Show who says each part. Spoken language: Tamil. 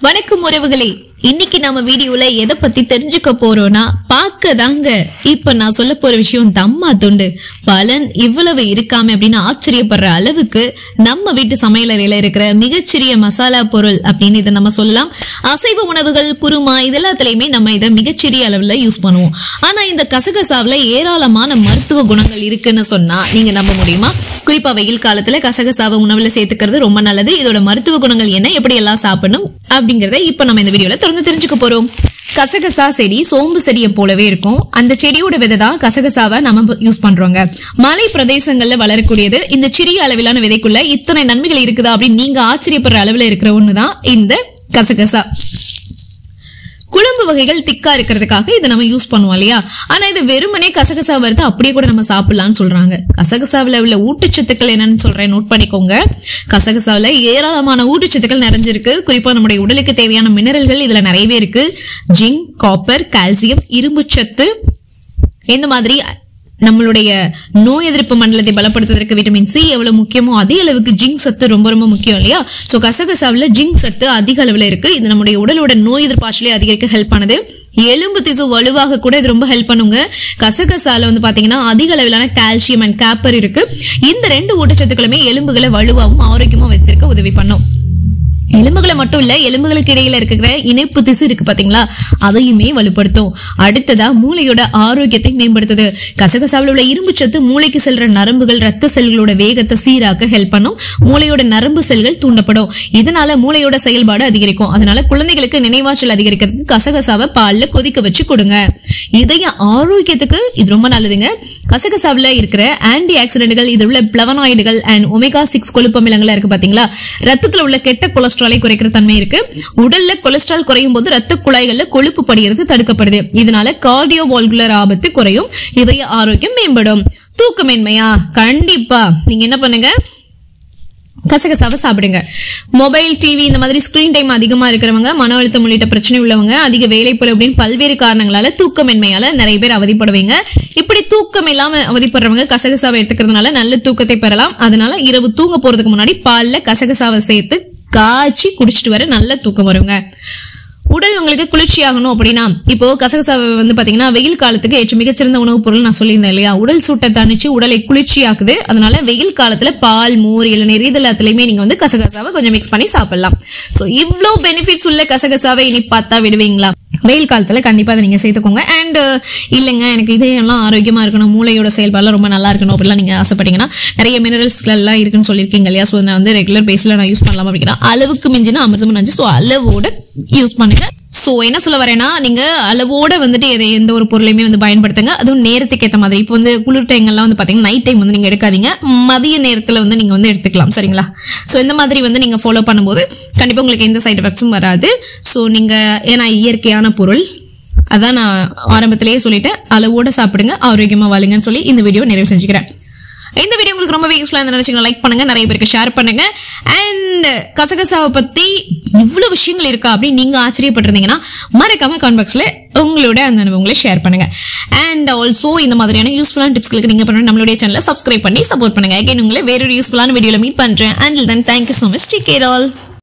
Speaker 1: வணக்கம் உறவுகளே, இன்னைக்கு நம்ம வீடியோல எதை பத்தி தெரிஞ்சுக்க போறோம்னா பாக்கதாங்க. இப்ப நான் சொல்ல போற விஷயம் தம்மா துண்டு. பலன் இவ்வளவு இருக்காம அப்படின்னு ஆச்சரியப்படுற அளவுக்கு நம்ம வீட்டு சமையலறையில இருக்கிற மிகச்சிறிய மசாலா பொருள் அப்படின்னு இதை நம்ம சொல்லலாம். அசைவ உணவுகள், குருமா இதெல்லாத்துலயுமே நம்ம இதை மிகச்சிறிய அளவுல யூஸ் பண்ணுவோம். ஆனா இந்த கசகசாவுல ஏராளமான மருத்துவ குணங்கள் இருக்குன்னு சொன்னா நீங்க நம்ப முடியுமா? குறிப்பா வெயில் காலத்துல கசகசாவை உணவுல சேர்த்துக்கிறது ரொம்ப நல்லது. இதோட மருத்துவ குணங்கள் என்ன, எப்படி எல்லாம் சாப்பிடணும் அப்படிங்கறத இப்ப நம்ம இந்த வீடியோல தொடர்ந்து தெரிஞ்சுக்க போறோம். கசகசா செடி சோம்பு செடியை போலவே இருக்கும். அந்த செடியோட விதை தான் கசகசாவை நம்ம யூஸ் பண்றோங்க. மலை பிரதேசங்கள்ல வளரக்கூடியது. இந்த சிறிய அளவிலான விதைக்குள்ள இத்தனை நன்மைகள் இருக்குதா அப்படின்னு நீங்க ஆச்சரியப்படுற அளவுல இருக்கிற ஒண்ணுதான் இந்த கசகசா. குழம்பு வகைகள் திக்கா இருக்கிறதுக்காக இதை நம்ம யூஸ் பண்ணுவோம் இல்லையா? ஆனா இது வெறுமனே கசகசா வருது அப்படியே கூட நம்ம சாப்பிடலாம்னு சொல்றாங்க. கசகசாவில உள்ள ஊட்டச்சத்துக்கள் என்னன்னு சொல்றேன், நோட் பண்ணிக்கோங்க. கசகசாவில ஏராளமான ஊட்டச்சத்துக்கள் நிறைஞ்சிருக்கு. குறிப்பா நம்முடைய உடலுக்கு தேவையான மினரல்கள் இதுல நிறையவே இருக்கு. ஜிங்க், காப்பர், கால்சியம், இரும்பு சத்து, இந்த மாதிரி நம்மளுடைய நோய் எதிர்ப்பு மண்டலத்தை பலப்படுத்துவதற்கு விட்டமின் சி எவ்வளவு முக்கியமோ அதே அளவுக்கு ஜிங்க் சத்து ரொம்ப ரொம்ப முக்கியம் இல்லையா? சோ கசகசாவில ஜிங்க் சத்து அதிக அளவுல இருக்கு. இது நம்முடைய உடலோட நோய் எதிர்ப்பு ஆற்றலை அதிகரிக்க ஹெல்ப் பண்ணுது. எலும்பு திசு வலுவாக கூட இது ரொம்ப ஹெல்ப் பண்ணுங்க. கசகசால பாத்தீங்கன்னா அதிக அளவிலான கால்சியம் அண்ட் காப்பர் இருக்கு. இந்த ரெண்டு ஊட்டச்சத்துக்களுமே எலும்புகளை வலுவாகவும் ஆரோக்கியமா வைத்திருக்க உதவி பண்ணும். எலும்புகளை மட்டும் இல்ல, எலும்புகளுக்கு இடையில இருக்கிற இணைப்பு திசு இருக்கு பாத்தீங்களா, அதையுமே வலுப்படுத்தும். அடுத்ததா மூளையோட ஆரோக்கியத்தை மேம்படுத்துது. கசகசாவில் உள்ள இரும்பு சத்து மூளைக்கு செல்ற நரம்புகள், ரத்த செல்களோட வேகத்தை சீராக்க ஹெல்ப் பண்ணும். மூளையோட நரம்பு செல்கள் தூண்டப்படும். இதனால மூளையோட செயல்பாடு அதிகரிக்கும். அதனால குழந்தைகளுக்கு நினைவாற்றல் அதிகரிக்கிறதுக்கு கசகசாவை பால்ல கொதிக்க வச்சு கொடுங்க. இதய ஆரோக்கியத்துக்கு இது ரொம்ப நல்லதுங்க. கசகசாவில இருக்கிற ஆன்டி ஆக்சிடென்ட்கள், இது உள்ள பிளவனாய்டுகள் அண்ட் ஒமேகா 6 கொழுப்பு அமிலங்களா இருக்கு பாத்தீங்களா, ரத்தத்துல உள்ள கெட்ட கொலஸ்ட்ராலை குறைக்கிற தன்மை இருக்கு. உடல்ல கொலஸ்ட்ரால் குறையும் போது ரத்த குழாய்கள்ல கொழுப்பு படிகிறது தடுக்கப்படுது. இதனால கார்டியோவால்குலர் ஆபத்து குறையும். இதய ஆரோக்கியம் மேம்படும். தூக்கமின்மையா? கண்டிப்பா நீங்க என்ன பண்ணுங்க, கசகசாவை சாப்பிடுங்க. மொபைல், டிவி இந்த மாதிரி ஸ்கிரீன் டைம் அதிகமா இருக்கிறவங்க, மன அழுத்தம் உள்ளிட்ட பிரச்சனை உள்ளவங்க, அதிக வேலைப்பளு அப்படின்னு பல்வேறு காரணங்களால தூக்கமின்மையால நிறைய பேர் அவதிப்படுவீங்க. இப்படி தூக்கம் இல்லாம அவதிப்படுறவங்க கசகசாவை எடுத்துக்கிறதுனால நல்ல தூக்கத்தை பெறலாம். அதனால இரவு தூங்க போறதுக்கு முன்னாடி பால்ல கசகசாவை சேர்த்து காய்ச்சி குடிச்சிட்டு வர நல்ல தூக்கம் வருங்க. உடல் உங்களுக்கு குளிர்ச்சி ஆகணும் அப்படின்னா, இப்போ கசகசாவை பாத்தீங்கன்னா வெயில் காலத்துக்கு ஏற்ற மிகச்சிறந்த உணவுப் பொருள் நான் சொல்லியிருந்தேன் இல்லையா? உடல் சூட்டை தணிச்சு உடலை குளிர்ச்சி ஆக்குது. அதனால வெயில் காலத்துல பால், மோர், இளநீர் இதெல்லாத்துலயுமே நீங்க கசகசாவை கொஞ்சம் மிக்ஸ் பண்ணி சாப்பிடலாம். சோ இவ்ளோ பெனிஃபிட்ஸ் உள்ள கசகசாவை இனி பார்த்தா விடுவீங்களா? வெயில் காலத்துல கண்டிப்பா அதை நீங்க சேர்த்துக்கோங்க. அண்ட் இல்லைங்க எனக்கு இதெல்லாம் ஆரோக்கியமா இருக்கணும், மூளையோட செயல்பாடுலாம் ரொம்ப நல்லா இருக்கணும் அப்படிலாம் நீங்க ஆசைப்பட்டீங்கன்னா, நிறைய மினரல்ஸ் எல்லாம் இருக்குன்னு சொல்லியிருக்கீங்க இல்லையா? சோ நான் ரெகுலர் பேஸ்ல நான் யூஸ் பண்ணலாம் அப்படின்னா, அளவுக்கு மிஞ்சினா அமிர்தமும் நஞ்சு. சோ அளவோட யூஸ் பண்ணுங்க. சோ என்ன சொல்ல வரேன்னா, நீங்க அளவோட எந்த ஒரு பொருளையுமே பயன்படுத்துங்க. அதுவும் நேரத்துக்கு ஏற்ற மாதிரி. இப்போ குளிர் டைம்லாம் பாத்தீங்கன்னா நைட் டைம் நீங்க எடுக்காதீங்க, மதிய நேரத்துல நீங்க எடுத்துக்கலாம். சரிங்களா? சோ இந்த மாதிரி நீங்க ஃபாலோ பண்ணும்போது கண்டிப்பா உங்களுக்கு எந்த சைடு எஃபெக்ட்ஸும் வராது. சோ நீங்க ஏன்னா இயற்கையான பொருள், அதான் நான் ஆரம்பத்திலேயே சொல்லிட்டேன், அளவோட சாப்பிடுங்க, ஆரோக்கியமா வாழுங்கன்னு சொல்லி இந்த வீடியோ நிறைவு செஞ்சுக்கிறேன். இந்த வீடியோ உங்களுக்கு ரொம்ப யூஸ்ஃபுல்லா இருந்துச்சுன்னா லைக் பண்ணுங்க, நிறைய பேருக்கு ஷேர் பண்ணுங்க. அண்ட் கசகசாவை பத்தி இவ்வளவு விஷயங்கள் இருக்கா அப்படின்னு நீங்க ஆச்சரியப்பட்டிருந்தீங்கன்னா மறக்காம கமெண்ட் பாக்ஸ்ல உங்களோட அந்த அனுபவங்களை ஷேர் பண்ணுங்க. அண்ட் ஆல்சோ இந்த மாதிரியான யூஸ்ஃபுல்லான டிப்ஸ்களுக்கு நீங்க பண்ண நம்மளுடைய சேனலை சப்ஸ்கிரைப் பண்ணி சப்போர்ட் பண்ணுங்க. அகைன் உங்களை வேறொரு யூஸ்ஃபுல்லான வீடியோல மீட் பண்றேன். Until then, thank you so much. Take care all.